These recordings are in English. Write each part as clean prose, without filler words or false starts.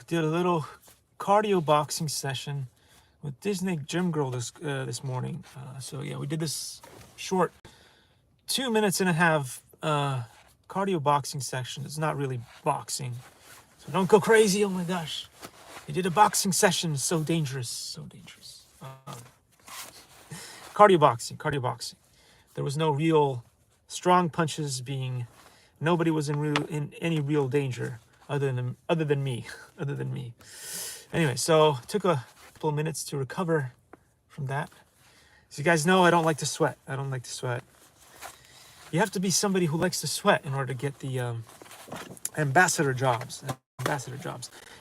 did a little cardio boxing session with Disney Gym Girl this morning. So yeah, we did this short 2.5 minutes cardio boxing session. It's not really boxing, so don't go crazy. Oh my gosh, we did a boxing session. It's so dangerous, so dangerous. Cardio boxing. There was no real strong punches being. Nobody was in any real danger other than me. Anyway, so took a couple of minutes to recover from that. So you guys know I don't like to sweat. You have to be somebody who likes to sweat in order to get the ambassador jobs.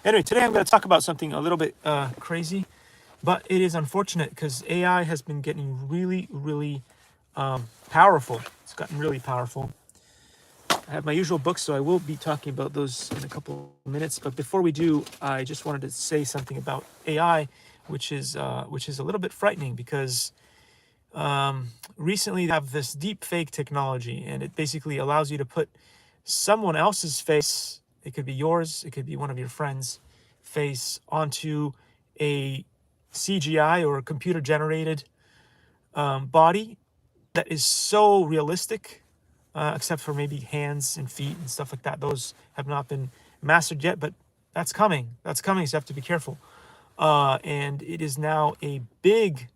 Anyway, today I'm going to talk about something a little bit crazy, but it is unfortunate because AI has been getting really powerful. It's gotten really powerful. I have my usual books, so I will be talking about those in a couple of minutes. But before we do, I just wanted to say something about AI, which is a little bit frightening because recently they have this deep fake technology, and it basically allows you to put someone else's face, it could be yours, it could be one of your friends' face, onto a CGI or a computer generated body that is so realistic, except for maybe hands and feet and stuff like that. Those have not been mastered yet, but that's coming, so you have to be careful. And it is now a big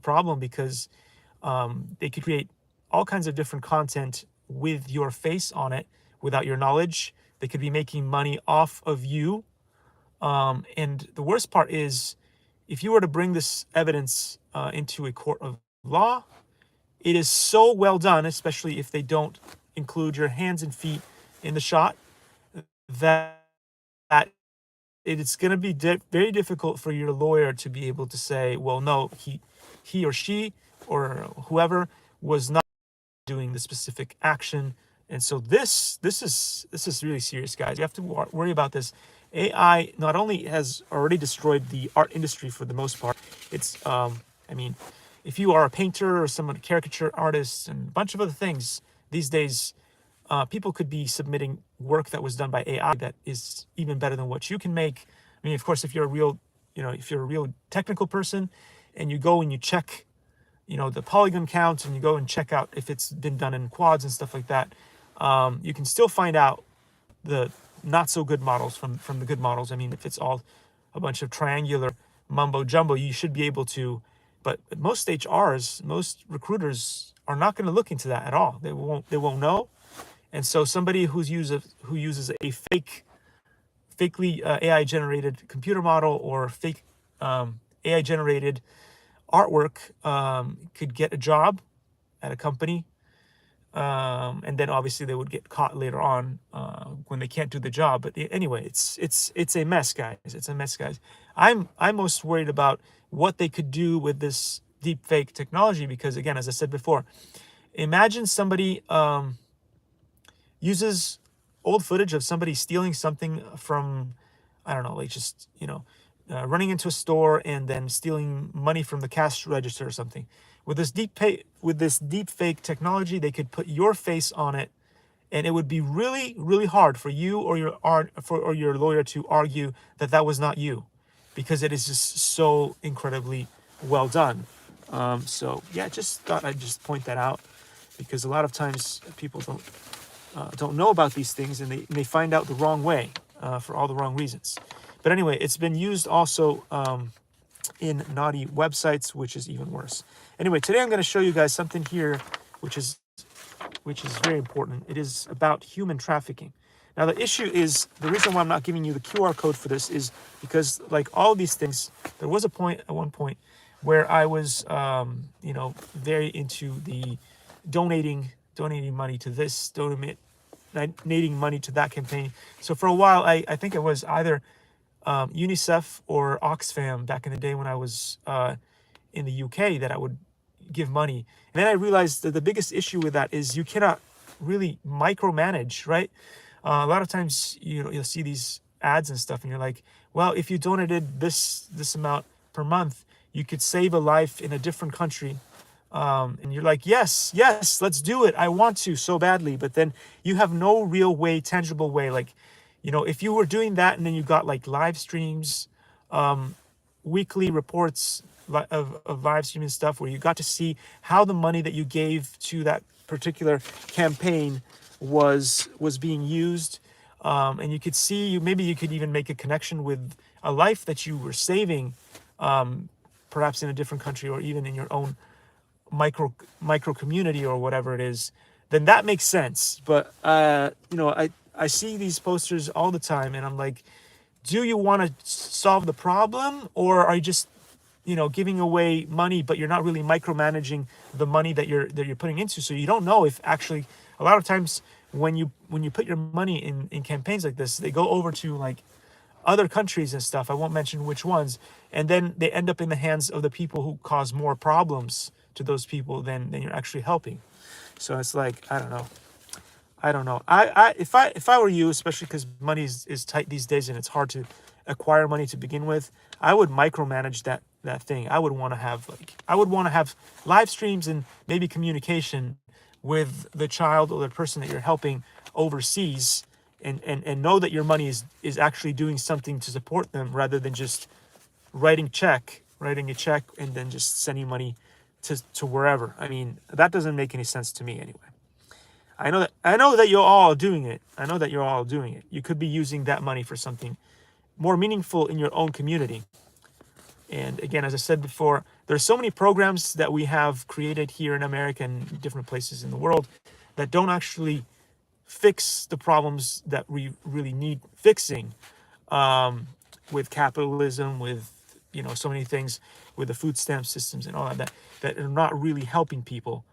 problem because they could create all kinds of different content with your face on it without your knowledge. They could be making money off of you. And the worst part is, if you were to bring this evidence into a court of law, it is so well done, especially if they don't include your hands and feet in the shot, that it's going to be very difficult for your lawyer to be able to say, well, no, he or she or whoever was not doing the specific action. And so this is really serious, guys. You have to worry about this. AI not only has already destroyed the art industry for the most part, it's if you are a painter or a caricature artist and a bunch of other things these days, people could be submitting work that was done by AI that is even better than what you can make. I mean, of course, if you're a real technical person and you go and you check, the polygon count, and you go and check out if it's been done in quads and stuff like that, you can still find out the not so good models from the good models. I mean, if it's all a bunch of triangular mumbo jumbo, you should be able to. But most HRs, most recruiters are not going to look into that at all. They won't know. And so somebody who uses a fakely AI generated computer model or fake AI generated artwork could get a job at a company, and then obviously they would get caught later on when they can't do the job. But anyway, it's a mess, guys. It's a mess, guys. I'm most worried about what they could do with this deep fake technology, because again, as I said before, imagine somebody uses old footage of somebody stealing something from, I don't know, like just running into a store and then stealing money from the cash register or something. With this deep fake technology, they could put your face on it, and it would be really hard for you or your lawyer to argue that was not you, because it is just so incredibly well done. So yeah, just thought I'd just point that out, because a lot of times people don't know about these things, and they find out the wrong way for all the wrong reasons. But anyway, it's been used also in naughty websites, which is even worse. Anyway, today I'm going to show you guys something here which is very important. It is about human trafficking. Now, the issue is, the reason why I'm not giving you the QR code for this is because, like all these things, there was at one point where I was very into the donating money to this, donating money to that campaign. So for a while, I think it was either UNICEF or Oxfam back in the day when I was in the UK, that I would give money. And then I realized that the biggest issue with that is you cannot really micromanage, right? A lot of times you'll see these ads and stuff, and you're like, well, if you donated this amount per month, you could save a life in a different country. And you're like, yes, let's do it. I want to so badly. But then you have no real way, tangible way. Like, You know, if you were doing that and then you got like live streams, weekly reports of live streaming stuff where you got to see how the money that you gave to that particular campaign was being used, and you could see, maybe you could even make a connection with a life that you were saving, perhaps in a different country or even in your own micro community or whatever it is, then that makes sense. But you know, I see these posters all the time and I'm like, do you want to solve the problem, or are you just, you know, giving away money but you're not really micromanaging the money that you're putting into? So you don't know if actually, a lot of times when you put your money in campaigns like this, they go over to like other countries and stuff, I won't mention which ones, and then they end up in the hands of the people who cause more problems to those people than you're actually helping. So it's like, I don't know. If I were you, especially because money is tight these days and it's hard to acquire money to begin with, I would micromanage that thing. I would want to have live streams and maybe communication with the child or the person that you're helping overseas, and know that your money is actually doing something to support them, rather than just writing a check and then just sending money to wherever. I mean, that doesn't make any sense to me anyway. I know that you're all doing it. You could be using that money for something more meaningful in your own community. And again, as I said before, there's so many programs that we have created here in America and different places in the world that don't actually fix the problems that we really need fixing, with capitalism, with, you know, so many things, with the food stamp systems and all that are not really helping people.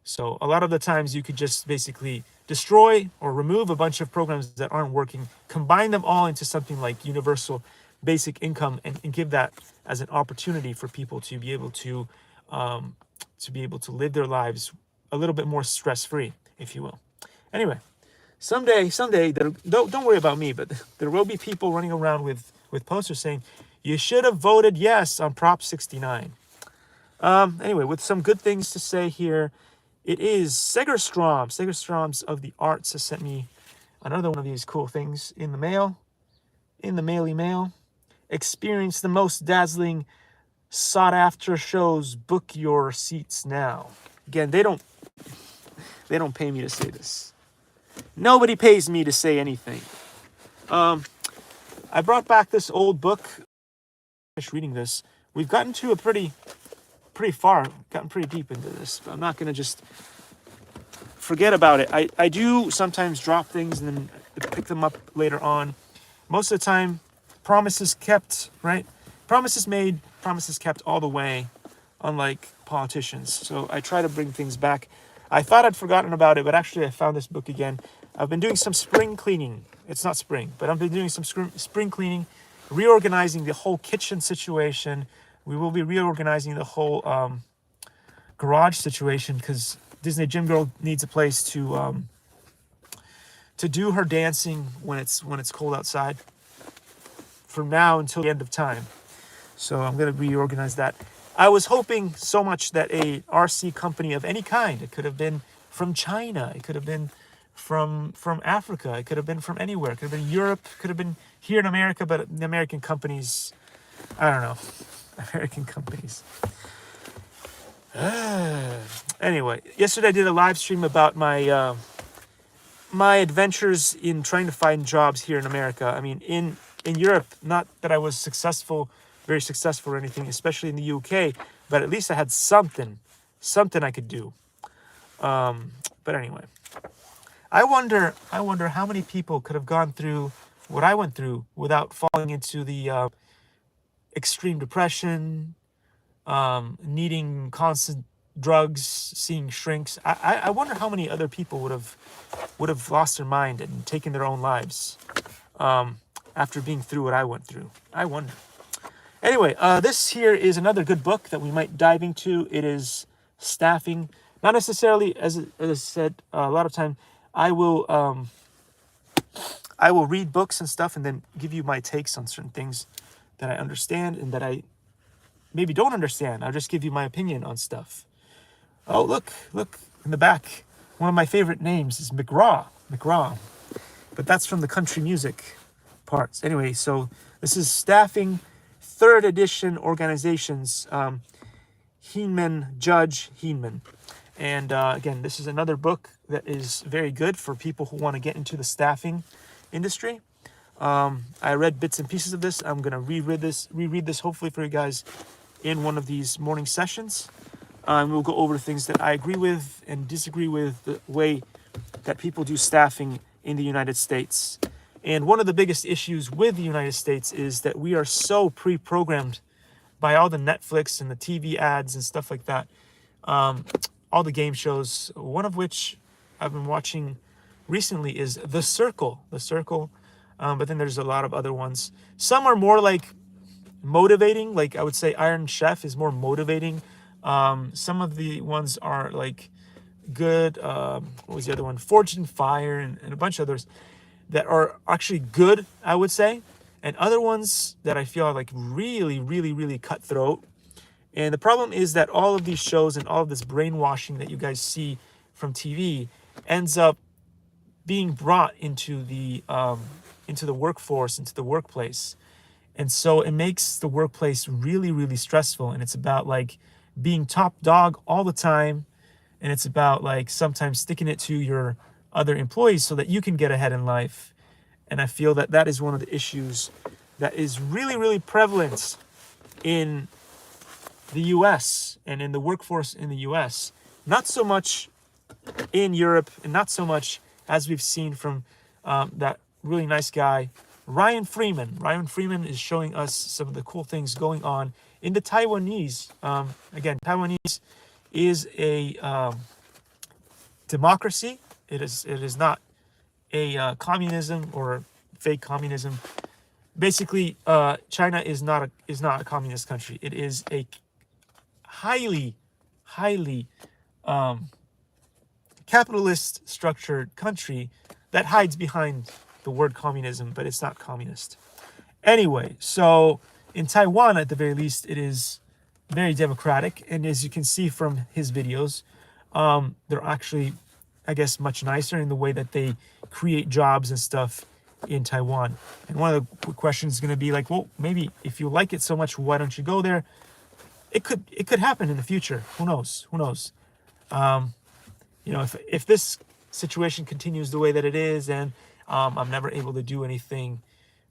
So a lot of the times you could just basically destroy or remove a bunch of programs that aren't working, combine them all into something like universal basic income, and give that as an opportunity for people to be able to live their lives a little bit more stress-free, if you will. Anyway, someday, don't worry about me, but there will be people running around with posters saying, you should have voted yes on Prop 69. Anyway, with some good things to say here, it is Segerstrom's of the Arts has sent me another one of these cool things in the mail, mail. Experience the most dazzling, sought-after shows. Book your seats now. Again, they don't pay me to say this. Nobody pays me to say anything. I brought back this old book. Finished reading this. We've gotten to a pretty far, gotten pretty deep into this, but I'm not going to just forget about it. I do sometimes drop things and then pick them up later on. Most of the time, promises kept, right? Promises made, promises kept all the way, unlike politicians. So I try to bring things back. I thought I'd forgotten about it, but actually I found this book again. I've been doing some spring cleaning. It's not spring, but I've been doing some spring cleaning, reorganizing the whole kitchen situation. We will be reorganizing the whole garage situation, because Disney Gym Girl needs a place to do her dancing when it's cold outside, from now until the end of time. So I'm going to reorganize that. I was hoping so much that a RC company of any kind, it could have been from China, it could have been from Africa, it could have been from anywhere, it could have been Europe, it could have been here in America, but the American companies, I don't know. American companies. Anyway, yesterday I did a live stream about my my adventures in trying to find jobs here in America. I mean, in Europe, not that I was very successful or anything, especially in the UK, but at least I had something I could do. But anyway, I wonder how many people could have gone through what I went through without falling into the extreme depression, needing constant drugs, seeing shrinks. I wonder how many other people would have lost their mind and taken their own lives after being through what I went through. I wonder. Anyway, this here is another good book that we might dive into. It is Staffing. Not necessarily, as I said, a lot of time I will read books and stuff and then give you my takes on certain things that I understand and that I maybe don't understand. I'll just give you my opinion on stuff. Oh, look in the back. One of my favorite names is McGraw. But that's from the country music. parts. Anyway, so this is Staffing, 3rd edition organizations, Judge Heenman. And again, this is another book that is very good for people who want to get into the staffing industry. I read bits and pieces of this. I'm going to reread this hopefully for you guys in one of these morning sessions. We'll go over things that I agree with and disagree with the way that people do staffing in the United States. And one of the biggest issues with the United States is that we are so pre-programmed by all the Netflix and the TV ads and stuff like that. All the game shows, one of which I've been watching recently is The Circle. But then there's a lot of other ones. Some are more like motivating, like I would say Iron Chef is more motivating. Some of the ones are like good. What was the other one? Forged in Fire and a bunch of others that are actually good, I would say. And other ones that I feel are like really, really, really cutthroat. And the problem is that all of these shows and all of this brainwashing that you guys see from TV ends up being brought into the workforce, into the workplace. And so it makes the workplace really, really stressful. And it's about like being top dog all the time. And it's about like sometimes sticking it to your other employees so that you can get ahead in life. And I feel that that is one of the issues that is really, really prevalent in the US and in the workforce in the US. Not so much in Europe and not so much as we've seen from that really nice guy, Ryan Freeman. Ryan Freeman is showing us some of the cool things going on in the Taiwanese. Again, Taiwanese is a democracy. It is not a communism or fake communism. Basically, China is not a communist country. It is a highly capitalist structured country that hides behind the word communism, but it's not communist. Anyway, so in Taiwan, at the very least, it is very democratic. And as you can see from his videos, they're actually, I guess, much nicer in the way that they create jobs and stuff in Taiwan. And one of the questions is going to be like, well, maybe if you like it so much, why don't you go there? It could happen in the future. Who knows? If this situation continues the way that it is, and I'm never able to do anything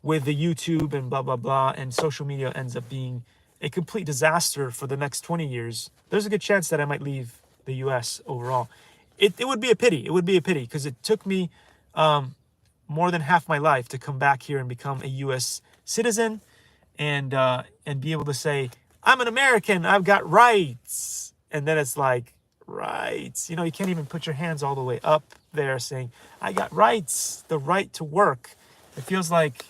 with the YouTube and blah, blah, blah, and social media ends up being a complete disaster for the next 20 years, there's a good chance that I might leave the US overall. It would be a pity. It would be a pity because it took me more than half my life to come back here and become a US citizen and be able to say, I'm an American, I've got rights. And then it's like, rights. You can't even put your hands all the way up there saying, I got rights, the right to work. It feels like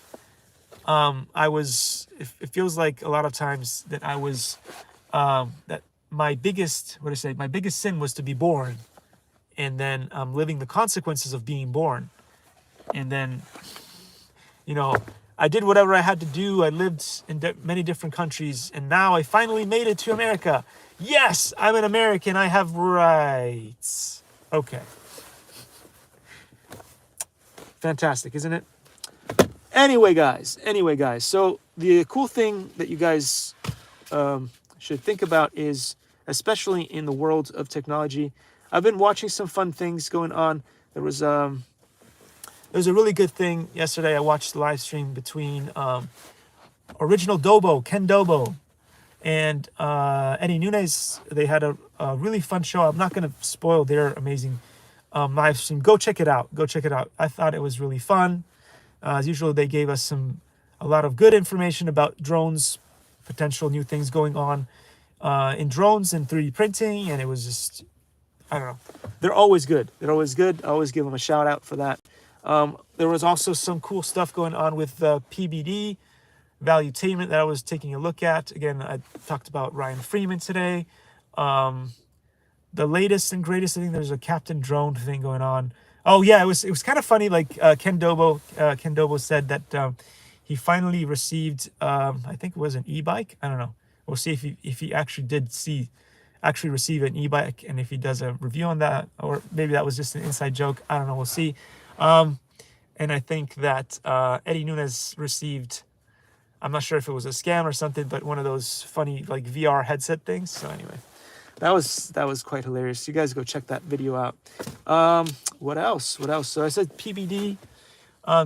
it feels like a lot of times that I was, that my biggest sin was to be born. And then living the consequences of being born. And then, I did whatever I had to do. I lived in many different countries. And now I finally made it to America. Yes, I'm an American. I have rights. Okay. Fantastic, isn't it? Anyway, guys. So the cool thing that you guys should think about is, especially in the world of technology, I've been watching some fun things going on. There was a really good thing yesterday. I watched the live stream between Original Dobo, Ken Dobo, and Eddie Nunez. They had a really fun show. I'm not going to spoil their amazing live stream. Go check it out. I thought it was really fun. As usual, they gave us a lot of good information about drones, potential new things going on in drones and 3D printing, and it was just, I don't know. They're always good. I always give them a shout out for that. There was also some cool stuff going on with PBD, Valuetainment, that I was taking a look at. Again, I talked about Ryan Freeman today. The latest and greatest, I think there's a Captain Drone thing going on. Oh yeah, it was kind of funny. Like Ken Dobo said that he finally received, I think it was an e-bike. I don't know. We'll see if he actually did receive an e-bike, and if he does a review on that, or maybe that was just an inside joke. I don't know. We'll see. And I think that Eddie Nunez received, I'm not sure if it was a scam or something, but one of those funny like VR headset things. So anyway, that was quite hilarious. You guys go check that video out. What else? What else? So I said PBD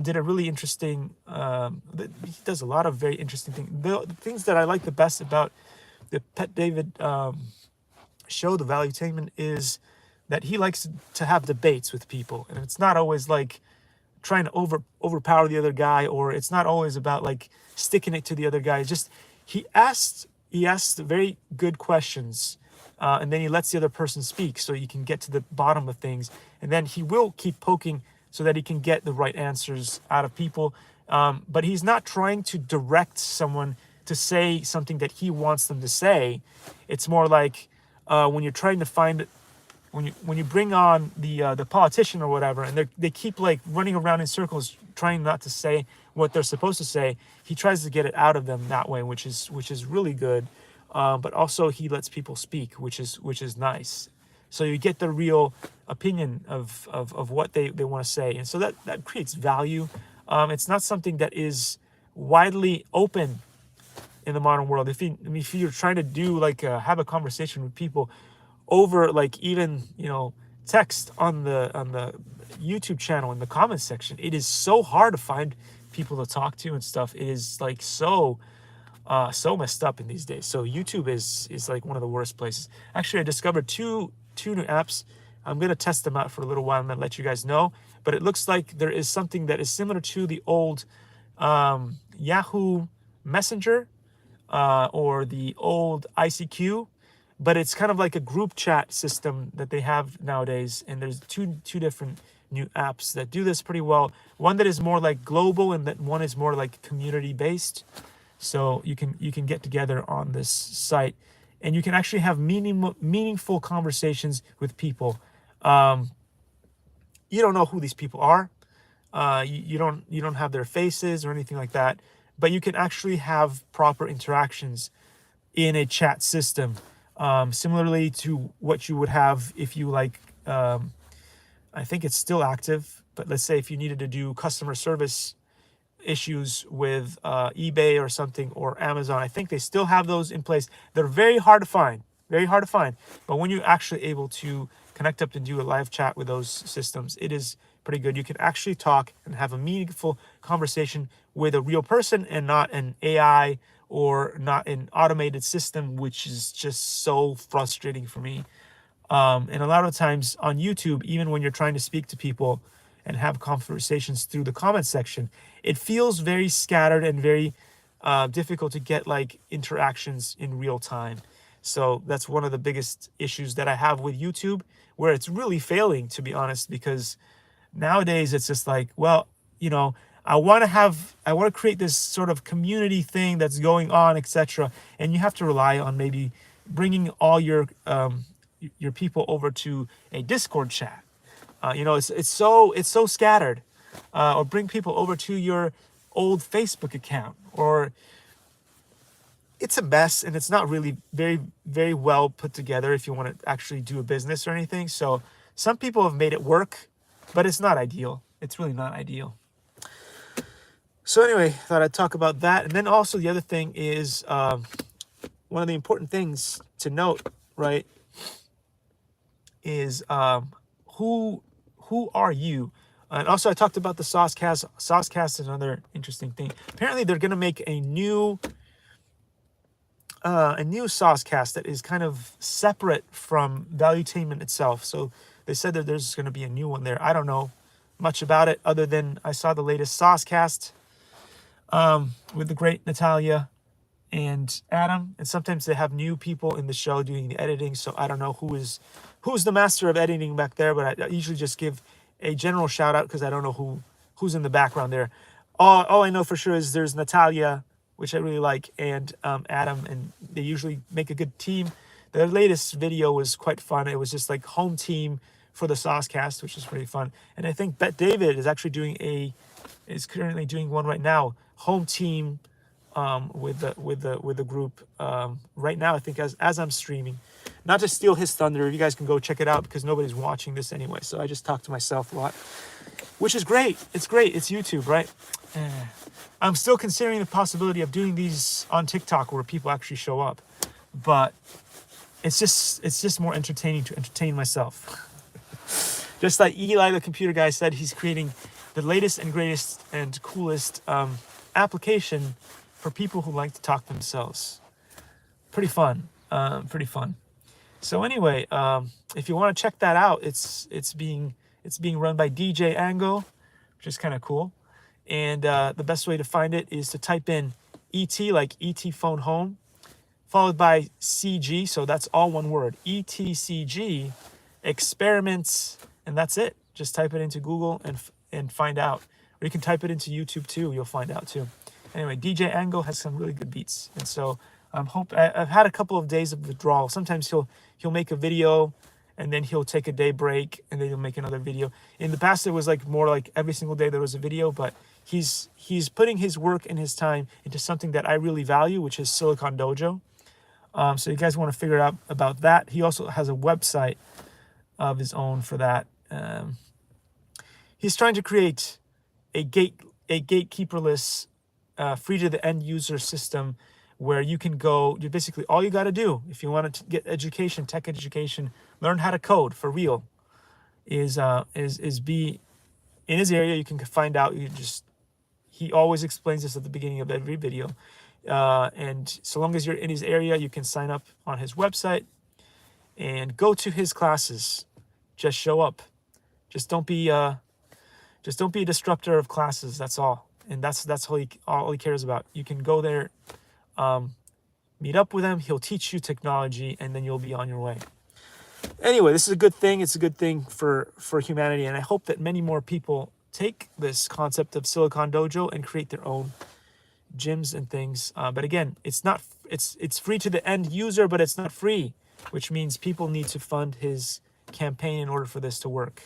did a really interesting. He does a lot of very interesting things. The things that I like the best about the Pet David show, the Valuetainment, is that he likes to have debates with people, and it's not always like trying to overpower the other guy, or it's not always about like sticking it to the other guy. It's just he asked very good questions, and then he lets the other person speak so you can get to the bottom of things, and then he will keep poking so that he can get the right answers out of people. But he's not trying to direct someone to say something that he wants them to say. It's more like when you're trying to find, when you bring on the politician or whatever, and they keep like running around in circles trying not to say what they're supposed to say, he tries to get it out of them that way, which is really good. But also he lets people speak, which is nice. So you get the real opinion of what they want to say, and so that creates value. It's not something that is widely open in the modern world. If you're trying to do like have a conversation with people over like even text on the YouTube channel in the comments section, it is so hard to find people to talk to and stuff. It is like so messed up in these days. So YouTube is like one of the worst places. Actually, I discovered two new apps. I'm gonna test them out for a little while and then let you guys know. But it looks like there is something that is similar to the old Yahoo Messenger or the old ICQ, but it's kind of like a group chat system that they have nowadays. And there's two different new apps that do this pretty well. One that is more like global, and that one is more like community based. So you can get together on this site, and you can actually have meaningful conversations with people. You don't know who these people are. You don't have their faces or anything like that, but you can actually have proper interactions in a chat system, similarly to what you would have if you like. I think it's still active, but let's say if you needed to do customer service issues with eBay or something, or Amazon, I think they still have those in place. They're very hard to find, but when you're actually able to connect up and do a live chat with those systems, it is pretty good. You can actually talk and have a meaningful conversation with a real person, and not an AI or not an automated system, which is just so frustrating for me. And a lot of times on YouTube, even when you're trying to speak to people and have conversations through the comment section, it feels very scattered and very difficult to get like interactions in real time. So that's one of the biggest issues that I have with YouTube, where it's really failing, to be honest, because nowadays it's just like, well, I want to create this sort of community thing that's going on, etc. And you have to rely on maybe bringing all your people over to a Discord chat. It's so scattered. Or bring people over to your old Facebook account, or it's a mess, and it's not really very, very well put together if you want to actually do a business or anything. So some people have made it work, but it's not ideal. It's really not ideal. So anyway, thought I'd talk about that. And then also the other thing is one of the important things to note, right, is who are you? And also I talked about the Saucecast. Saucecast is another interesting thing. Apparently they're going to make a new Saucecast that is kind of separate from Valuetainment itself. So they said that there's going to be a new one there. I don't know much about it, other than I saw the latest Saucecast with the great Natalia and Adam, and sometimes they have new people in the show doing the editing. So I don't know who's the master of editing back there, but I usually just give a general shout out because I don't know who's in the background there. All I know for sure is there's Natalia, which I really like, and Adam, and they usually make a good team. The latest video was quite fun. It was just like home team for the Saucecast, which is pretty fun. And I think Bet David is actually is currently doing one right now, home team with the group right now. I think as I'm streaming, not to steal his thunder, you guys can go check it out because nobody's watching this anyway. So I just talk to myself a lot. which is great. It's great. It's YouTube, right? I'm still considering the possibility of doing these on TikTok where people actually show up, but it's just more entertaining to entertain myself. Just like Eli, the computer guy, said, he's creating the latest and greatest and coolest application for people who like to talk themselves. Pretty fun. Pretty fun. So anyway, if you want to check that out, it's being run by DJ Ango, which is kind of cool. And the best way to find it is to type in ET, like ET phone home, followed by CG. So that's all one word, ETCG experiments, and that's it. Just type it into Google and find out. Or you can type it into YouTube too. You'll find out too. Anyway, DJ Ango has some really good beats, and so I've had a couple of days of withdrawal. Sometimes he'll make a video, and then he'll take a day break, and then he'll make another video. In the past, it was like more like every single day there was a video, but he's putting his work and his time into something that I really value, which is Silicon Dojo. So you guys want to figure out about that. He also has a website of his own for that. He's trying to create a gatekeeperless, free to the end user system where you can go. You basically, all you got to do if you want to get education, tech education, learn how to code for real, is be in his area. You can find out. He always explains this at the beginning of every video. And so long as you're in his area, you can sign up on his website and go to his classes. Just show up. Just don't be a disruptor of classes. That's all. And that's all he cares about. You can go there, meet up with him. He'll teach you technology, and then you'll be on your way. Anyway, this is a good thing. It's a good thing for humanity, and I hope that many more people take this concept of Silicon Dojo and create their own gyms and things. But again, it's free to the end user, but it's not free, which means people need to fund his campaign in order for this to work.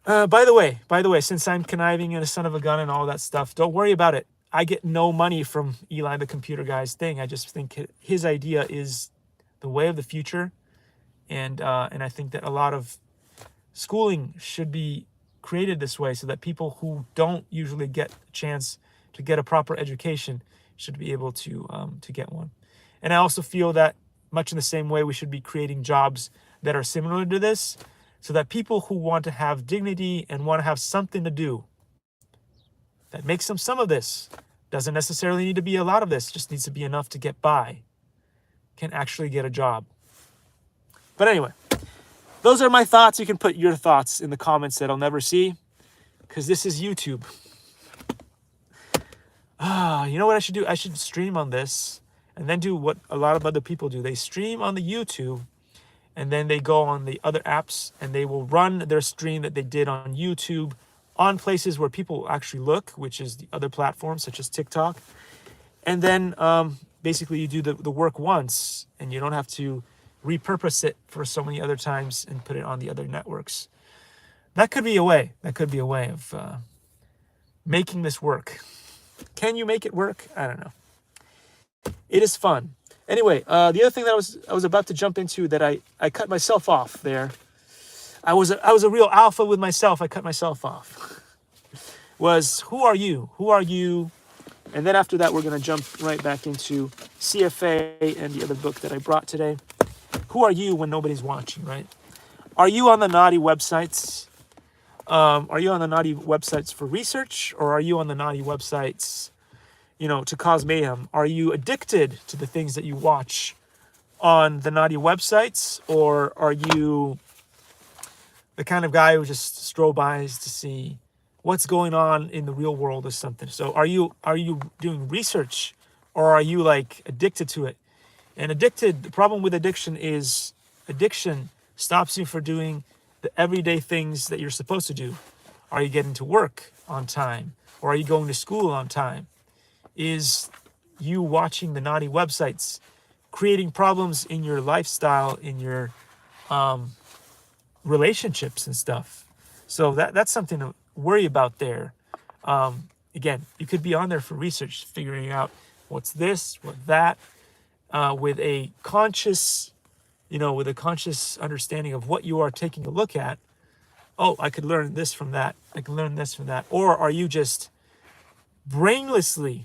By the way, since I'm conniving and a son of a gun and all that stuff, don't worry about it. I get no money from Eli the computer guy's thing. I just think his idea is the way of the future, and I think that a lot of schooling should be created this way so that people who don't usually get a chance to get a proper education should be able to get one. And I also feel that much in the same way, we should be creating jobs that are similar to this, so that people who want to have dignity and want to have something to do that makes them some of this, doesn't necessarily need to be a lot of this, just needs to be enough to get by, can actually get a job. But anyway, those are my thoughts. You can put your thoughts in the comments that I'll never see, because this is YouTube. You know what I should do? I should stream on this and then do what a lot of other people do. They stream on the YouTube, and then they go on the other apps and they will run their stream that they did on YouTube on places where people actually look, which is the other platforms such as TikTok. And then basically you do the work once, and you don't have to repurpose it for so many other times and put it on the other networks. That could be a way. That could be a way of making this work. Can you make it work? I don't know. It is fun. Anyway, the other thing that I was about to jump into that I cut myself off there. I was a real alpha with myself. I cut myself off. Was who are you? Who are you? And then after that, we're going to jump right back into CFA and the other book that I brought today. Who are you when nobody's watching, right? Are you on the naughty websites? Are you on the naughty websites for research, or are you on the naughty websites, to cause mayhem? Are you addicted to the things that you watch on the naughty websites, or are you the kind of guy who just stroll by to see what's going on in the real world or something? So are you doing research, or are you like addicted to it? And the problem with addiction is addiction stops you from doing the everyday things that you're supposed to do. Are you getting to work on time? Or are you going to school on time? Is you watching the naughty websites creating problems in your lifestyle, in your relationships and stuff? So that's something to worry about there. Again, you could be on there for research, figuring out what's this, what that, with a conscious understanding of what you are taking a look at. oh, I could learn this from that. I can learn this from that. Or are you just brainlessly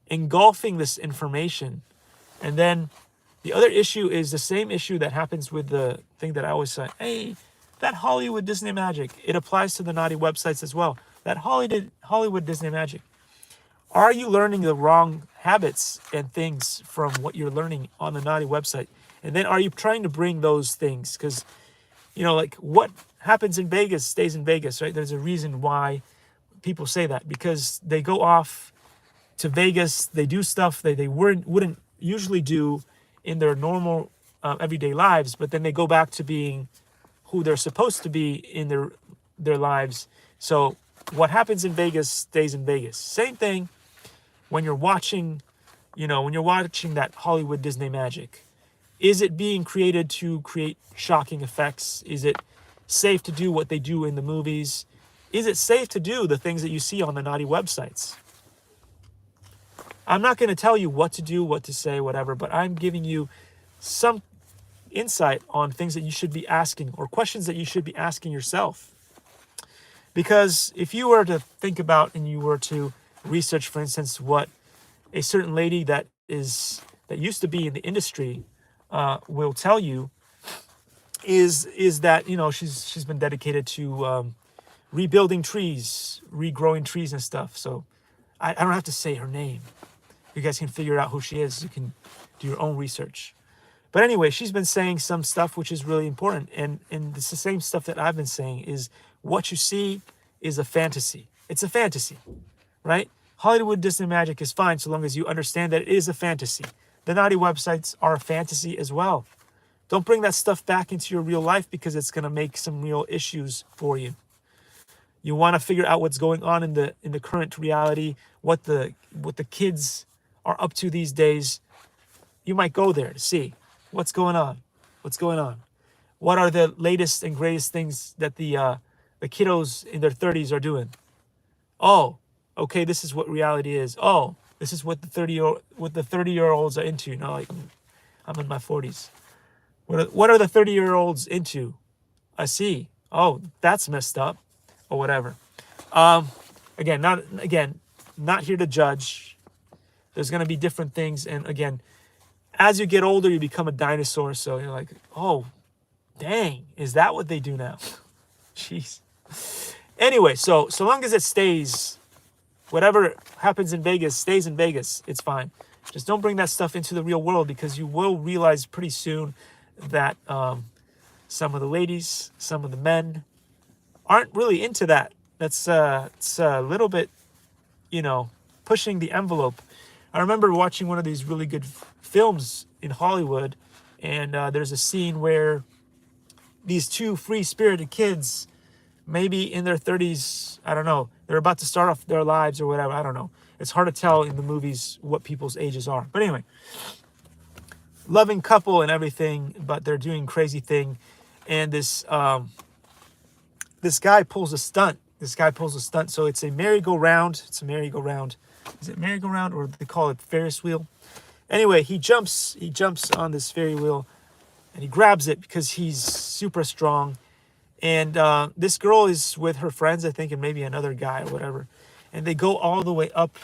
engulfing this information? And then the other issue is the same issue that happens with the thing that I always say, hey, that Hollywood Disney magic, it applies to the naughty websites as well. That Hollywood Disney magic. Are you learning the wrong habits and things from what you're learning on the naughty website? And then are you trying to bring those things? Because, you know, like what happens in Vegas stays in Vegas, right? There's a reason why people say that, because they go off to Vegas, they do stuff that they wouldn't usually do in their normal everyday lives, but then they go back to being who they're supposed to be in their lives. So what happens in Vegas stays in Vegas. Same thing when you're watching, you know, when you're watching that Hollywood Disney magic. Is it being created to create shocking effects? Is it safe to do what they do in the movies? Is it safe to do the things that you see on the naughty websites? I'm not going to tell you what to do, what to say, whatever, but I'm giving you some insight on things that you should be asking or questions that you should be asking yourself. Because if you were to think about and you were to research, for instance, what a certain lady that used to be in the industry will tell you is that, you know, she's been dedicated to rebuilding trees, regrowing trees and stuff. So I don't have to say her name. You guys can figure out who she is. You can do your own research. But anyway, she's been saying some stuff which is really important. And it's the same stuff that I've been saying is what you see is a fantasy. It's a fantasy, right? Hollywood Disney magic is fine so long as you understand that it is a fantasy. The naughty websites are a fantasy as well. Don't bring that stuff back into your real life because it's going to make some real issues for you. You want to figure out what's going on in the current reality, what the kids are up to these days. You might go there to see what's going on. What's going on? What are the latest and greatest things that the kiddos in their 30s are doing? Oh, okay, this is what reality is. Oh, this is what the 30-year-olds are into. You know, like I'm in my 40s. What are the 30-year-olds into? I see. Oh, that's messed up, or whatever. Again, not here to judge. There's going to be different things, and again, as you get older, you become a dinosaur. So you're like, oh, dang, is that what they do now? Jeez. Anyway, so long as it stays, whatever happens in Vegas stays in Vegas. It's fine. Just don't bring that stuff into the real world, because you will realize pretty soon that some of the ladies, some of the men aren't really into that. It's a little bit, you know, pushing the envelope. I remember watching one of these really good films in Hollywood, and there's a scene where these two free-spirited kids, maybe in their 30s, I don't know, they're about to start off their lives or whatever, I don't know. It's hard to tell in the movies what people's ages are. But anyway, loving couple and everything, but they're doing crazy thing, and this guy pulls a stunt. So it's a merry-go-round. Is it merry-go-round, or they call it Ferris wheel? Anyway, he jumps on this Ferris wheel, and he grabs it because he's super strong. And this girl is with her friends, I think, and maybe another guy or whatever. And they go all the way up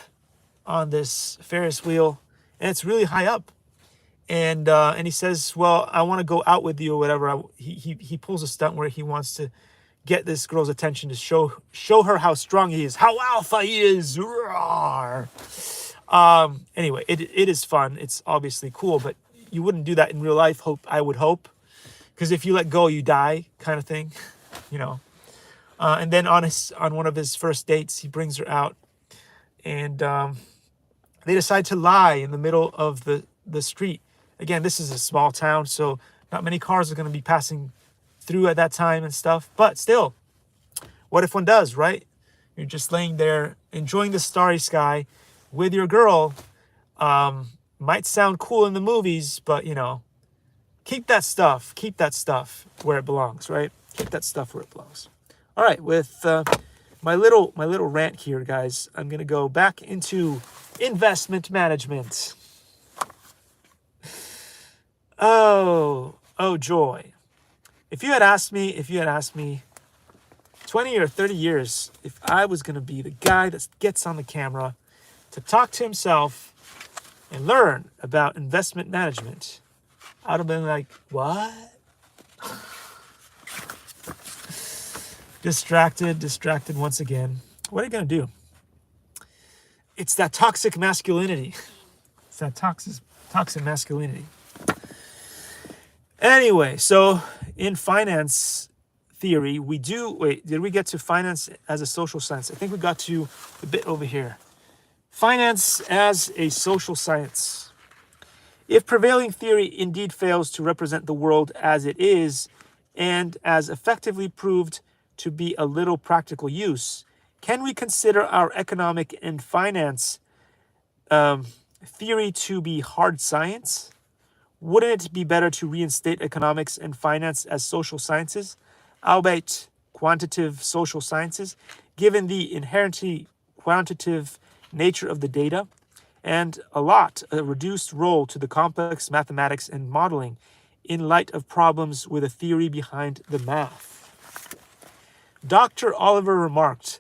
on this Ferris wheel, and it's really high up. And he says, well, I want to go out with you or whatever. He pulls a stunt where he wants to get this girl's attention to show her how strong he is, how alpha he is. Roar. Anyway, it is fun. It's obviously cool, but you wouldn't do that in real life. I would hope, because if you let go, you die, kind of thing, you know. And then on one of his first dates, he brings her out, and they decide to lie in the middle of the street. Again, this is a small town, so not many cars are going to be passing through at that time and stuff. But still, what if one does, right? You're just laying there enjoying the starry sky with your girl. Might sound cool in the movies, but, you know, keep that stuff where it belongs, right? Keep that stuff where it belongs. All right, with my little rant here, guys, I'm going to go back into investment management. Oh joy. If you had asked me 20 or 30 years if I was going to be the guy that gets on the camera to talk to himself and learn about investment management, I'd have been like, what? Distracted once again. What are you going to do? It's that toxic masculinity. It's that toxic masculinity. Anyway, so in finance theory, did we get to finance as a social science? I think we got to the bit over here. Finance as a social science. If prevailing theory indeed fails to represent the world as it is, and as effectively proved to be a little practical use, can we consider our economic and finance theory to be hard science? Wouldn't it be better to reinstate economics and finance as social sciences, albeit quantitative social sciences, given the inherently quantitative nature of the data, and a reduced role to the complex mathematics and modeling in light of problems with a theory behind the math? Dr. Oliver remarked,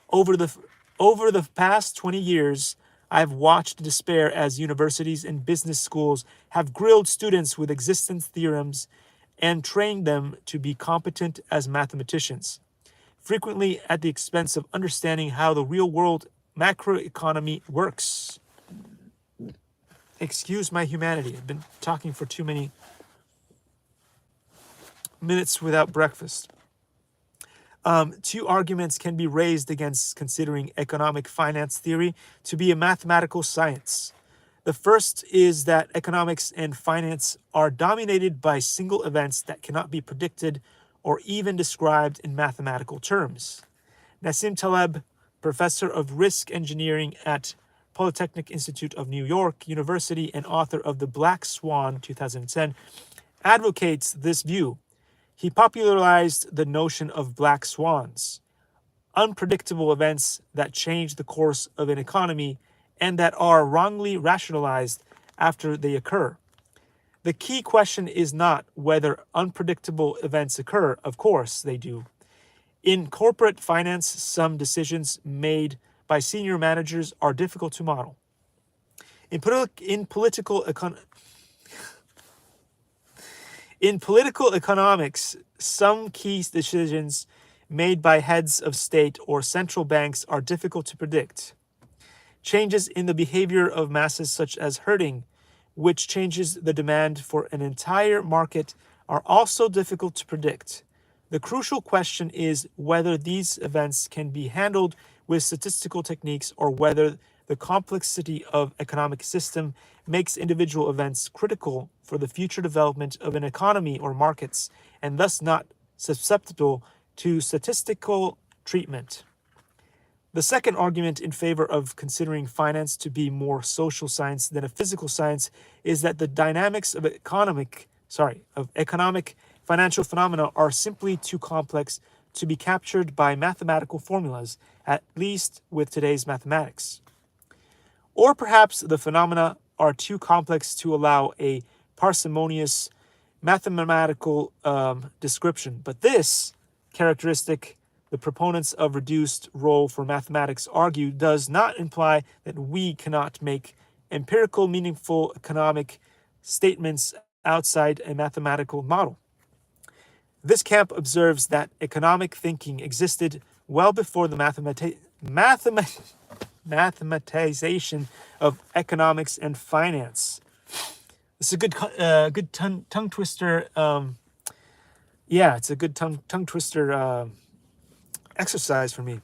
over the past 20 years, I've watched despair as universities and business schools have grilled students with existence theorems and trained them to be competent as mathematicians, frequently at the expense of understanding how the real-world macroeconomy works. Excuse my humanity. I've been talking for too many minutes without breakfast. Two arguments can be raised against considering economic finance theory to be a mathematical science. The first is that economics and finance are dominated by single events that cannot be predicted or even described in mathematical terms. Nassim Taleb, professor of risk engineering at Polytechnic Institute of New York University and author of The Black Swan 2010, advocates this view. He popularized the notion of black swans, unpredictable events that change the course of an economy and that are wrongly rationalized after they occur. The key question is not whether unpredictable events occur. Of course they do. In corporate finance, some decisions made by senior managers are difficult to model. In political economics, some key decisions made by heads of state or central banks are difficult to predict. Changes in the behavior of masses, such as herding, which changes the demand for an entire market, are also difficult to predict. The crucial question is whether these events can be handled with statistical techniques or whether the complexity of economic system makes individual events critical for the future development of an economy or markets, and thus not susceptible to statistical treatment. The second argument in favor of considering finance to be more social science than a physical science is that the dynamics of economic financial phenomena are simply too complex to be captured by mathematical formulas, at least with today's mathematics. Or perhaps the phenomena are too complex to allow a parsimonious mathematical description. But this characteristic, the proponents of reduced role for mathematics argue, does not imply that we cannot make empirical, meaningful economic statements outside a mathematical model. This camp observes that economic thinking existed well before the mathematization of economics and finance. This is a good tongue twister. It's a good tongue twister exercise for me.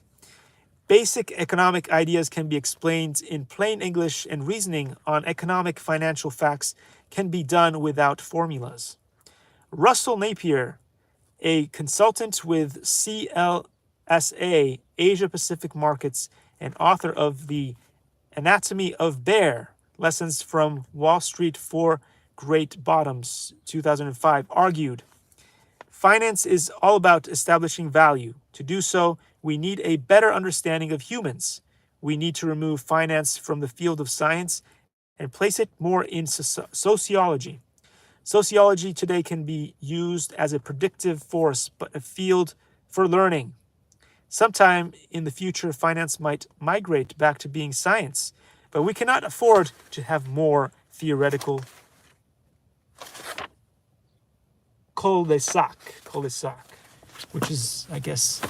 Basic economic ideas can be explained in plain English, and reasoning on economic financial facts can be done without formulas. Russell Napier, a consultant with CLSA Asia Pacific Markets and author of The Anatomy of Bear, Lessons from Wall Street for Great Bottoms, 2005, argued, finance is all about establishing value. To do so, we need a better understanding of humans. We need to remove finance from the field of science and place it more in sociology. Sociology today can be used as a predictive force, but a field for learning. Sometime in the future, finance might migrate back to being science, but we cannot afford to have more theoretical cul-de-sac, which is, I guess,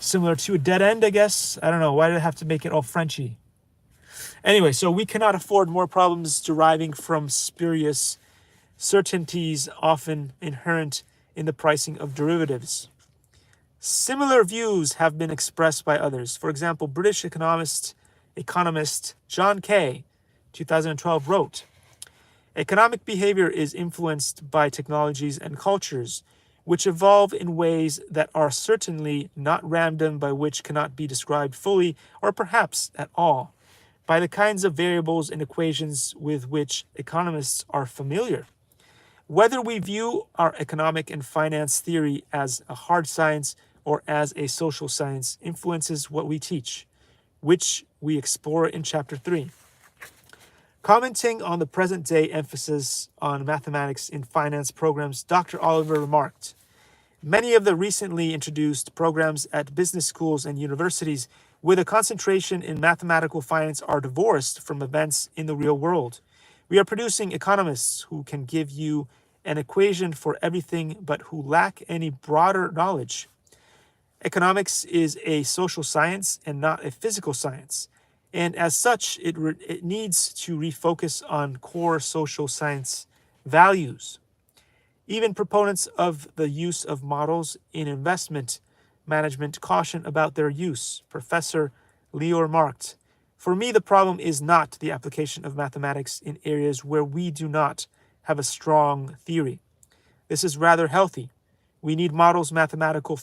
similar to a dead end, I guess. I don't know. Why did I have to make it all Frenchy? Anyway, so we cannot afford more problems deriving from spurious certainties often inherent in the pricing of derivatives. Similar views have been expressed by others. For example, British economist John Kay, 2012, wrote, "Economic behavior is influenced by technologies and cultures, which evolve in ways that are certainly not random, by which cannot be described fully or perhaps at all, by the kinds of variables and equations with which economists are familiar. Whether we view our economic and finance theory as a hard science or as a social science influences what we teach, which we explore in Chapter 3. Commenting on the present-day emphasis on mathematics in finance programs, Dr. Oliver remarked, "Many of the recently introduced programs at business schools and universities with a concentration in mathematical finance are divorced from events in the real world. We are producing economists who can give you an equation for everything but who lack any broader knowledge. Economics is a social science and not a physical science, and as such, it needs to refocus on core social science values. Even proponents of the use of models in investment management caution about their use." Professor Leo remarked, "For me, the problem is not the application of mathematics in areas where we do not have a strong theory. This is rather healthy. We need models, mathematical,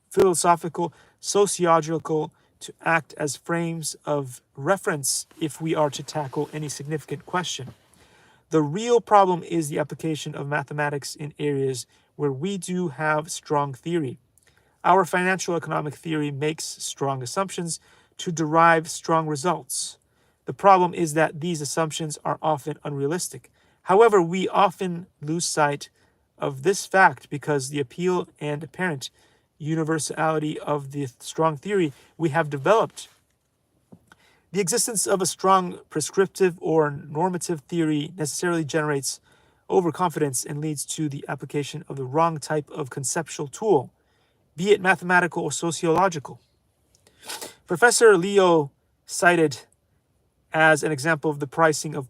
philosophical, sociological, to act as frames of reference if we are to tackle any significant question. The real problem is the application of mathematics in areas where we do have strong theory. Our financial economic theory makes strong assumptions to derive strong results. The problem is that these assumptions are often unrealistic. However, we often lose sight of this fact because the appeal and apparent universality of the strong theory we have developed. The existence of a strong prescriptive or normative theory necessarily generates overconfidence and leads to the application of the wrong type of conceptual tool, be it mathematical or sociological." Professor Leo cited as an example of the pricing of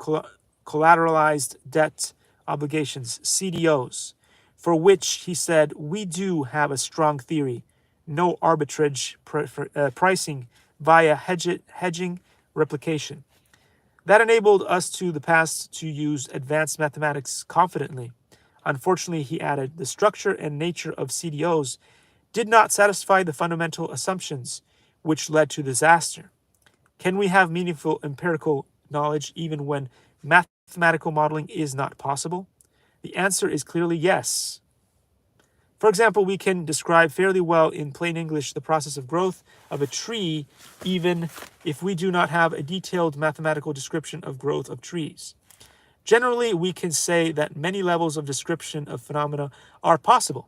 collateralized debt obligations, CDOs, for which he said, "We do have a strong theory, no arbitrage pricing via hedging replication. That enabled us to the past to use advanced mathematics confidently. Unfortunately," he added, "the structure and nature of CDOs did not satisfy the fundamental assumptions, which led to disaster. Can we have meaningful empirical knowledge even when mathematical modeling is not possible? The answer is clearly yes. For example, we can describe fairly well in plain English the process of growth of a tree, even if we do not have a detailed mathematical description of growth of trees. Generally, we can say that many levels of description of phenomena are possible.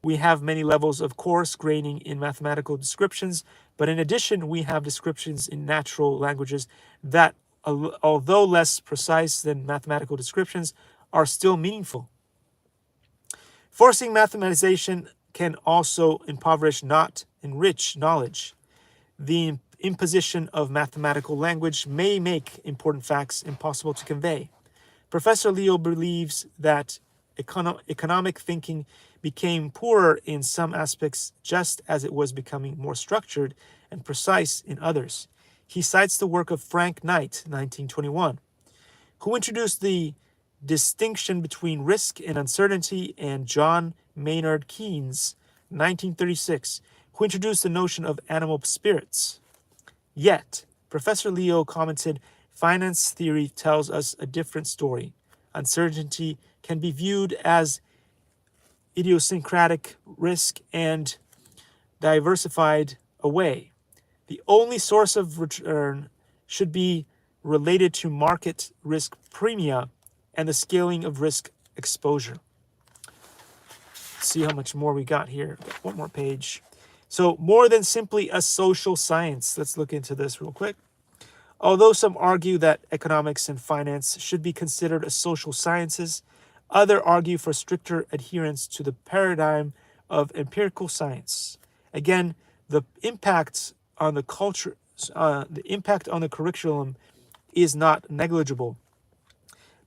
We have many levels of coarse graining in mathematical descriptions, but in addition, we have descriptions in natural languages that, although less precise than mathematical descriptions, are still meaningful. Forcing mathematization can also impoverish, not enrich, knowledge. The imposition of mathematical language may make important facts impossible to convey. Professor Leo believes that economic thinking became poorer in some aspects just as it was becoming more structured and precise in others. He cites the work of Frank Knight, 1921, who introduced the distinction between risk and uncertainty, and John Maynard Keynes, 1936, who introduced the notion of animal spirits. Yet, Professor Leo commented, finance theory tells us a different story. Uncertainty can be viewed as idiosyncratic risk and diversified away. The only source of return should be related to market risk premia and the scaling of risk exposure. Let's see how much more we got here. Got one more page. So more than simply a social science. Let's look into this real quick. Although some argue that economics and finance should be considered as social sciences, others argue for stricter adherence to the paradigm of empirical science. Again, the impact on the culture, the impact on the curriculum is not negligible.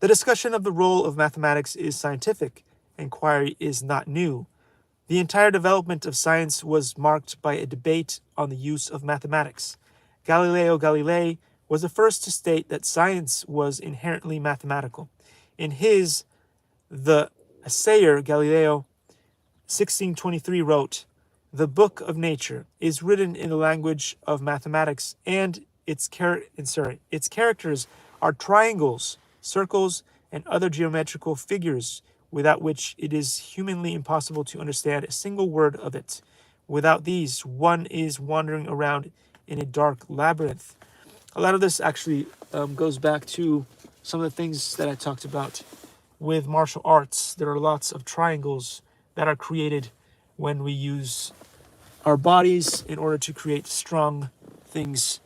The discussion of the role of mathematics is scientific. Inquiry is not new. The entire development of science was marked by a debate on the use of mathematics. Galileo Galilei was the first to state that science was inherently mathematical. In his The Assayer, Galileo 1623 wrote, "The book of nature is written in the language of mathematics, and its characters are triangles, circles, and other geometrical figures, without which it is humanly impossible to understand a single word of it. Without these, one is wandering around in a dark labyrinth." A lot of this actually goes back to some of the things that I talked about with martial arts. There are lots of triangles that are created when we use our bodies in order to create strong things.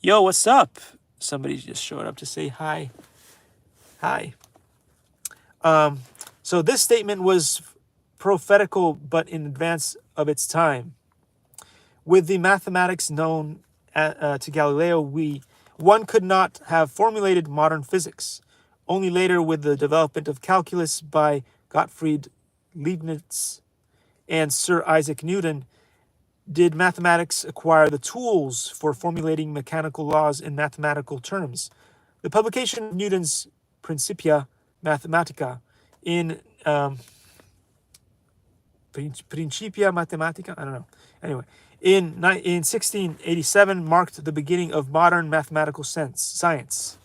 Yo, what's up? Somebody just showed up to say hi. Hi. So this statement was prophetical, but in advance of its time. With the mathematics known to Galileo, one could not have formulated modern physics. Only later, with the development of calculus by Gottfried Leibniz and Sir Isaac Newton, did mathematics acquire the tools for formulating mechanical laws in mathematical terms. The publication of Newton's Principia Mathematica in Principia Mathematica, I don't know. Anyway, in 1687 marked the beginning of modern mathematical science.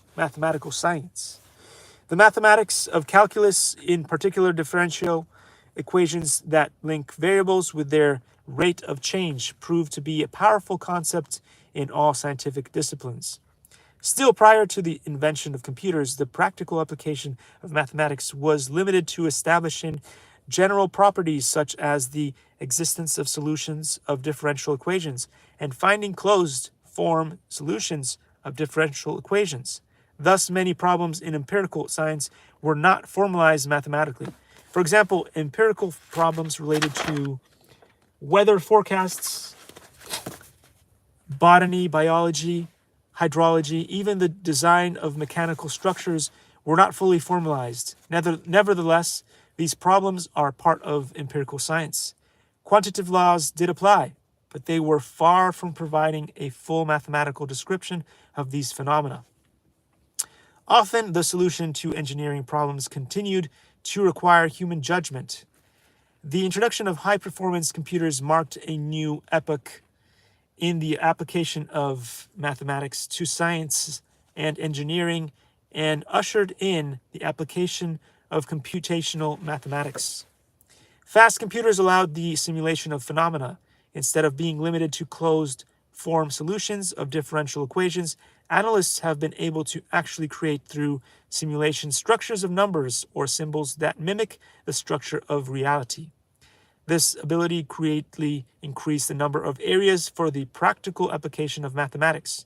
The mathematics of calculus, in particular differential equations that link variables with their rate of change, proved to be a powerful concept in all scientific disciplines. Still, prior to the invention of computers, the practical application of mathematics was limited to establishing general properties such as the existence of solutions of differential equations and finding closed-form solutions of differential equations. Thus, many problems in empirical science were not formalized mathematically. For example, empirical problems related to weather forecasts, botany, biology, hydrology, even the design of mechanical structures were not fully formalized. Nevertheless, these problems are part of empirical science. Quantitative laws did apply, but they were far from providing a full mathematical description of these phenomena. Often, the solution to engineering problems continued to require human judgment. The introduction of high-performance computers marked a new epoch in the application of mathematics to science and engineering and ushered in the application of computational mathematics. Fast computers allowed the simulation of phenomena. Instead of being limited to closed-form solutions of differential equations, analysts have been able to actually create through simulation structures of numbers or symbols that mimic the structure of reality. This ability greatly increased the number of areas for the practical application of mathematics.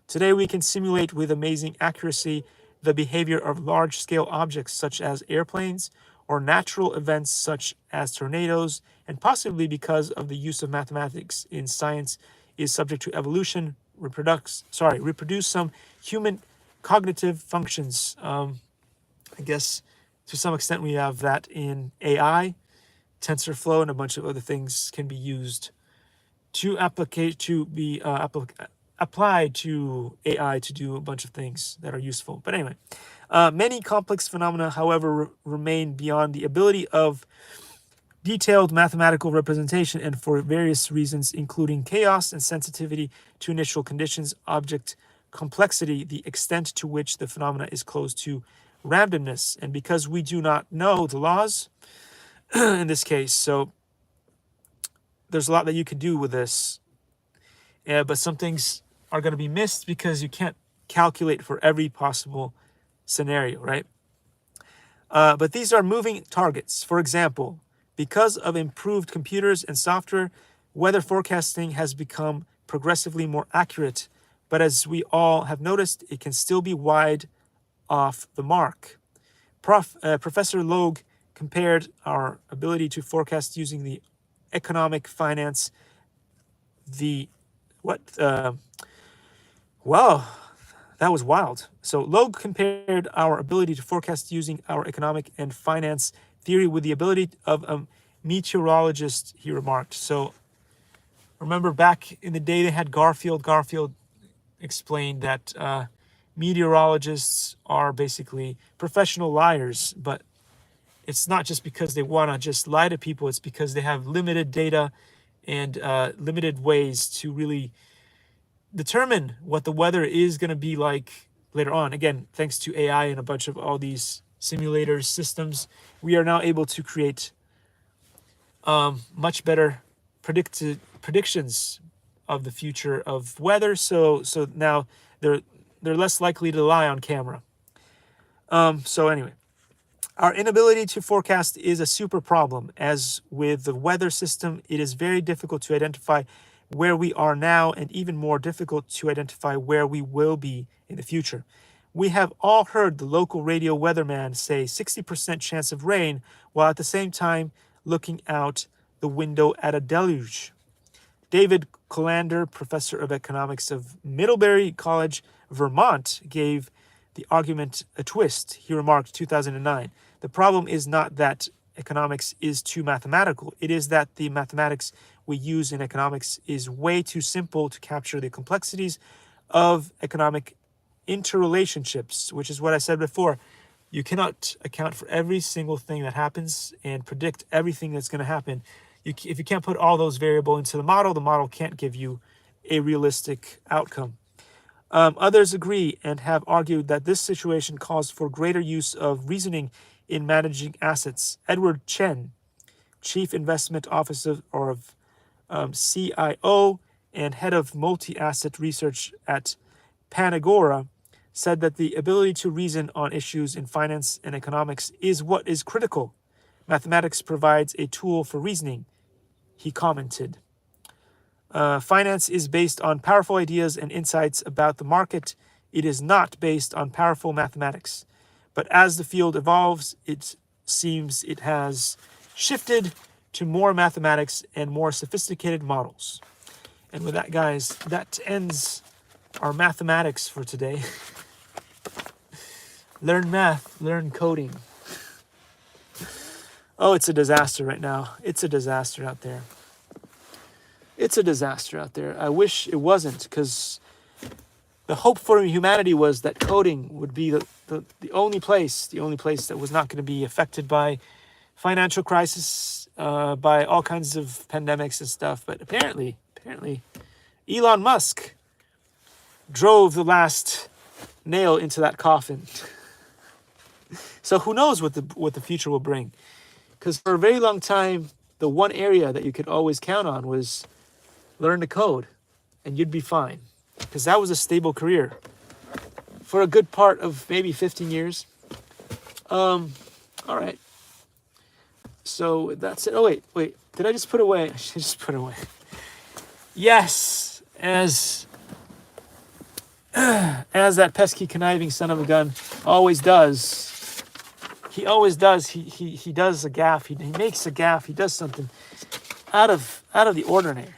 Today, we can simulate with amazing accuracy the behavior of large-scale objects such as airplanes or natural events such as tornadoes, and possibly because of the use of mathematics in science is subject to evolution, reproduce some human cognitive functions. I guess to some extent we have that in AI. TensorFlow and a bunch of other things can be used to applied to AI to do a bunch of things that are useful. But anyway, many complex phenomena, however, remain beyond the ability of detailed mathematical representation, and for various reasons, including chaos and sensitivity to initial conditions, object complexity, the extent to which the phenomena is close to randomness, and because we do not know the laws in this case. So there's a lot that you can do with this, but some things are going to be missed because you can't calculate for every possible scenario, right? But these are moving targets. For example, because of improved computers and software, weather forecasting has become progressively more accurate. But as we all have noticed, it can still be wide off the mark. Professor Logue compared our ability to forecast using the economic finance, wow, that was wild. So Logue compared our ability to forecast using our economic and finance theory with the ability of a meteorologist, he remarked. So remember back in the day they had Garfield. Garfield explained that meteorologists are basically professional liars, but it's not just because they want to just lie to people. It's because they have limited data and limited ways to really determine what the weather is going to be like later on. Again, thanks to AI and a bunch of all these simulators, systems, we are now able to create much better predictions of the future of weather. So now they're less likely to lie on camera. So anyway, our inability to forecast is a super problem. As with the weather system, it is very difficult to identify where we are now and even more difficult to identify where we will be in the future. We have all heard the local radio weatherman say 60% chance of rain while at the same time looking out the window at a deluge. David Colander, professor of economics of Middlebury College, Vermont, gave the argument a twist. He remarked, 2009, the problem is not that economics is too mathematical. It is that the mathematics we use in economics is way too simple to capture the complexities of economic interrelationships, which is what I said before. You cannot account for every single thing that happens and predict everything that's going to happen. If you can't put all those variables into the model can't give you a realistic outcome. Others agree and have argued that this situation calls for greater use of reasoning in managing assets. Edward Chen, Chief Investment Officer of CIO and Head of Multi-Asset Research at Panagora, said that the ability to reason on issues in finance and economics is what is critical. Mathematics provides a tool for reasoning, he commented. Finance is based on powerful ideas and insights about the market. It is not based on powerful mathematics. But as the field evolves, it seems it has shifted to more mathematics and more sophisticated models. And with that, guys, that ends our mathematics for today. Learn math, learn coding. Oh, it's a disaster right now. It's a disaster out there. It's a disaster out there. I wish it wasn't, because the hope for humanity was that coding would be the only place that was not going to be affected by financial crisis, by all kinds of pandemics and stuff. But apparently, Elon Musk drove the last nail into that coffin. So who knows what the future will bring? Because for a very long time, the one area that you could always count on was learn to code, and you'd be fine. Because that was a stable career for a good part of maybe 15 years. All right. So that's it. Oh, wait. Did I just put away? I should just put away. Yes, as that pesky, conniving son of a gun always does. He always does. He does a gaffe. He makes a gaffe. He does something out of the ordinary.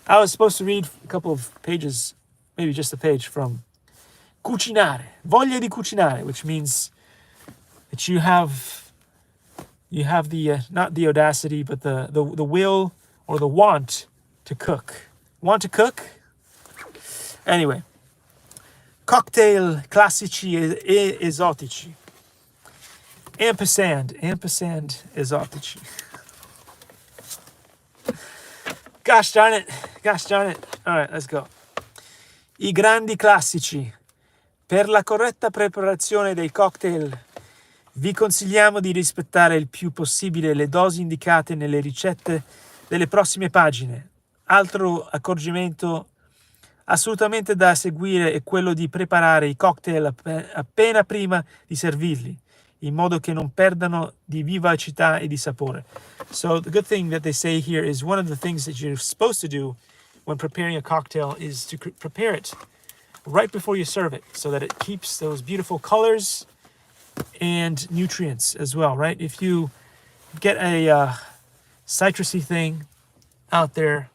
I was supposed to read a couple of pages, maybe just a page from Cucinare, Voglia di Cucinare, which means that you have the not the audacity, but the will or the want to cook. Want to cook? Anyway, cocktail classici e esotici. Ampersand esotici. Gosh darn it. All right, let's go. I grandi classici. Per la corretta preparazione dei cocktail, vi consigliamo di rispettare il più possibile le dosi indicate nelle ricette delle prossime pagine. Altro accorgimento assolutamente da seguire è quello di preparare i cocktail appena prima di servirli. in modo che non perdano di vivacità e di sapore. So the good thing that they say here is one of the things that you're supposed to do when preparing a cocktail is to prepare it right before you serve it so that it keeps those beautiful colors and nutrients as well, right? If you get a citrusy thing out there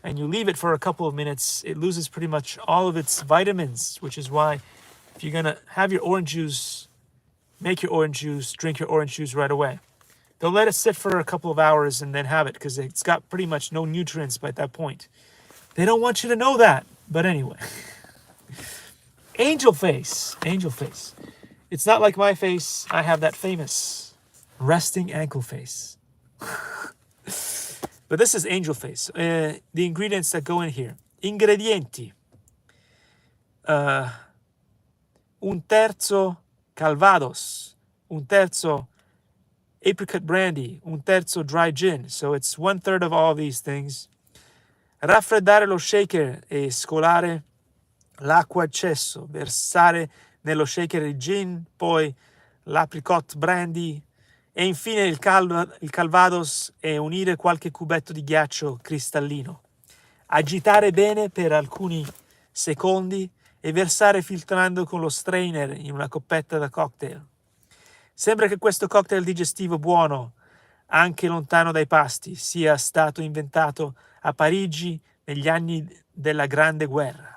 and you leave it for a couple of minutes, it loses pretty much all of its vitamins, which is why if you're gonna have your orange juice, make your orange juice, drink your orange juice right away. They'll let it sit for a couple of hours and then have it because it's got pretty much no nutrients by that point. They don't want you to know that, but anyway. Angel face, angel face. It's not like my face. I have that famous resting ankle face. But this is angel face. The ingredients that go in here. Ingredienti. Un terzo Calvados. Un terzo apricot brandy. Un terzo dry gin. So it's 1/3 of all these things. Raffreddare lo shaker e scolare l'acqua a eccesso. Versare nello shaker il gin, poi l'apricot brandy e infine il calvados e unire qualche cubetto di ghiaccio cristallino. Agitare bene per alcuni secondi e versare filtrando con lo strainer in una coppetta da cocktail. Sembra che questo cocktail digestivo buono, anche lontano dai pasti, sia stato inventato a Parigi negli anni della Grande Guerra.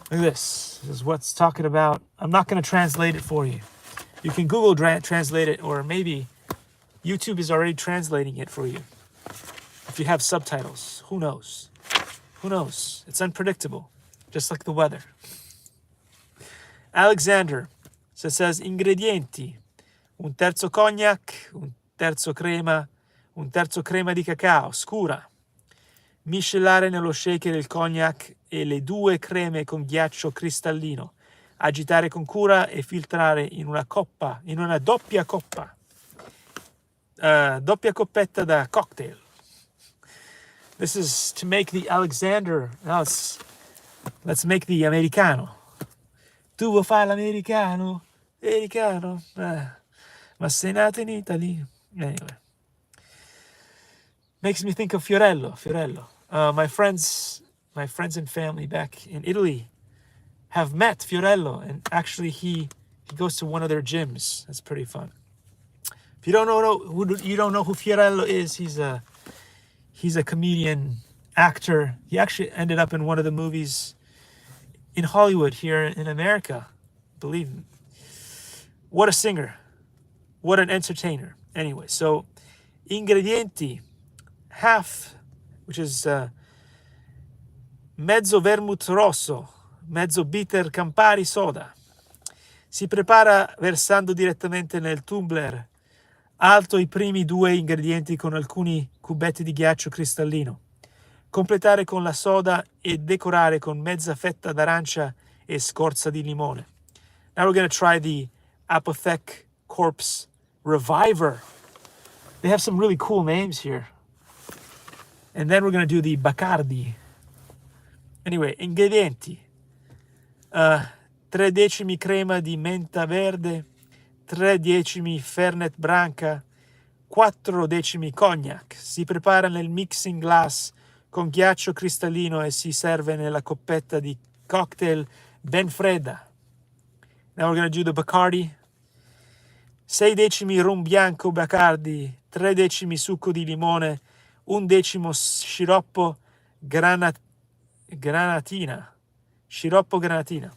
Look at this. This is what's talking about. I'm not going to translate it for you. You can Google translate it, or maybe YouTube is already translating it for you. If you have subtitles, who knows? Who knows? It's unpredictable, just like the weather. Alexander, so it says ingredienti. Un terzo cognac, un terzo crema di cacao scura. Miscelare nello shaker il cognac e le 2 creme con ghiaccio cristallino. Agitare con cura e filtrare in una doppia coppa. Doppia coppetta da cocktail. This is to make the Alexander. Now let's make the americano. Tu vuoi fare l'americano? Americano. Ma sei nato in Italy. Anyway. Makes me think of Fiorello. My friends and family back in Italy have met Fiorello, and actually he goes to one of their gyms. That's pretty fun. If you don't know who Fiorello is, he's a comedian, actor. He actually ended up in one of the movies in Hollywood here in America. Believe me. What a singer. What an entertainer. Anyway, so ingredienti. Half, which is mezzo vermouth rosso, mezzo bitter Campari soda. Si prepara versando direttamente nel tumbler alto i primi 2 ingredienti con alcuni cubetti di ghiaccio cristallino. Completare con la soda e decorare con mezza fetta d'arancia e scorza di limone. Now we're going to try the Apothec Corpse Reviver. They have some really cool names here. And then we're going to do the Bacardi. Anyway, ingredienti. 3 decimi crema di menta verde, 3 decimi Fernet Branca, 4 decimi cognac. Si prepara nel mixing glass con ghiaccio cristallino e si serve nella coppetta di cocktail ben fredda. Now we're going to do the Bacardi. 6 decimi rum bianco Bacardi, 3 decimi succo di limone, 1 decimo sciroppo granatina. Sciroppo granatina.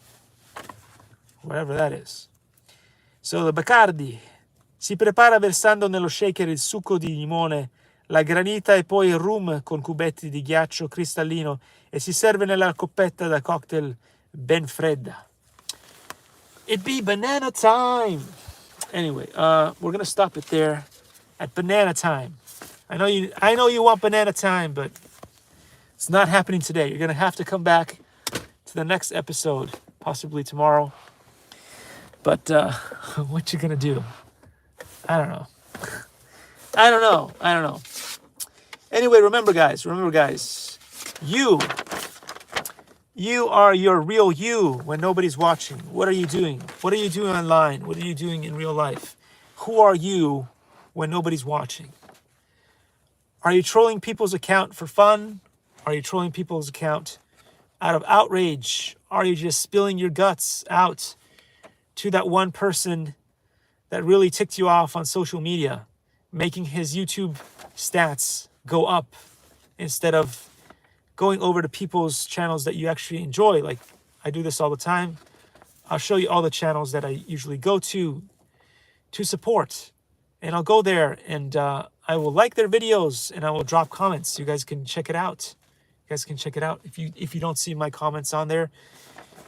Whatever that is. So the Bacardi. Si prepara versando nello shaker il succo di limone, la granita e poi il rum con cubetti di ghiaccio cristallino e si serve nella coppetta da cocktail ben fredda. It be banana time. Anyway, we're going to stop it there at banana time. I know you want banana time, but it's not happening today. You're going to have to come back to the next episode, possibly tomorrow. But what you going to do? I don't know. Anyway, remember guys, you You are your real you when nobody's watching. What are you doing? What are you doing online? What are you doing in real life? Who are you when nobody's watching? Are you trolling people's account for fun? Are you trolling people's account out of outrage? Are you just spilling your guts out to that one person that really ticked you off on social media, making his YouTube stats go up instead of going over to people's channels that you actually enjoy? Like, I do this all the time. I'll show you all the channels that I usually go to support. And I'll go there and I will like their videos and I will drop comments. You guys can check it out. You guys can check it out. If you don't see my comments on there,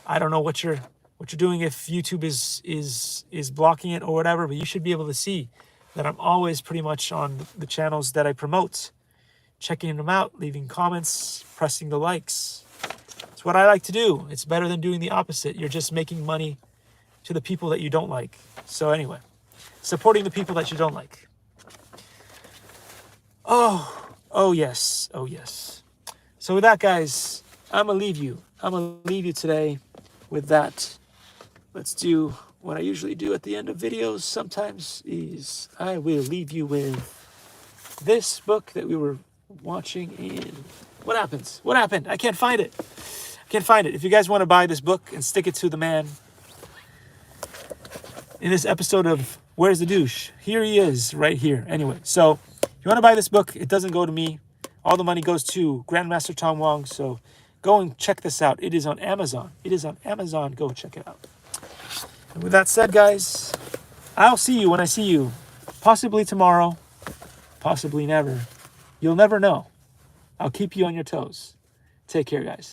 I don't know what you're doing, if YouTube is blocking it or whatever, but you should be able to see that I'm always pretty much on the channels that I promote, checking them out, leaving comments, pressing the likes. It's what I like to do. It's better than doing the opposite. You're just making money to the people that you don't like. So anyway, supporting the people that you don't like. Oh yes. So with that, guys, I'm gonna leave you today with that. Let's do what I usually do at the end of videos sometimes, is I will leave you with this book that we were watching. And what happened? I can't find it. If you guys want to buy this book and stick it to the man in this episode of Where's the Douche, here he is right here. Anyway, so if you want to buy this book, it doesn't go to me. All the money goes to Grandmaster Tom Wong. So go and check this out. It is on Amazon. Go check it out. And with that said, guys, I'll see you when I see you. Possibly tomorrow. Possibly never. You'll never know. I'll keep you on your toes. Take care, guys.